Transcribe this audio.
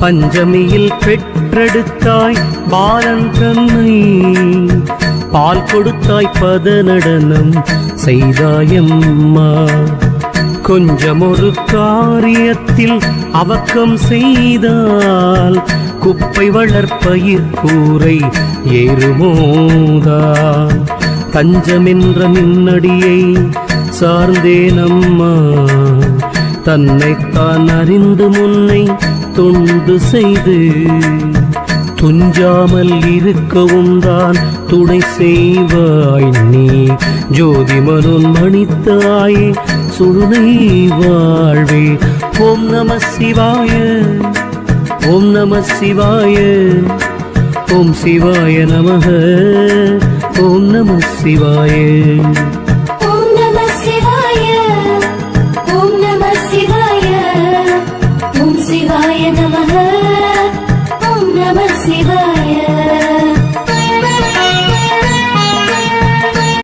பஞ்சமியில் பெற்றெடுத்தாய் பாலன் தன்னை, பால் கொடுத்தாய் பத நடனம் செய்தாயம்மா. கொஞ்சமொரு காரியத்தில் அவக்கம் செய்தால் குப்பை வளர்ப்பயிர் கூரை ஏறுமோதான். தஞ்சமென்ற நின்னடியை சார்ந்தேனம்மா, தன்னைத்தான் அறிந்து முன்னை தொண்டு செய்து துஞ்சாமல் இருக்கவும் தான் துணை செய்வாய் நீ. ஜோதிமனுன் மணித்தாயே சுடுனை வாழ்வே. ஓம் நம சிவாய, ஓம் நம சிவாய, ஓம் சிவாய நமः, ஓம் நம சிவாய.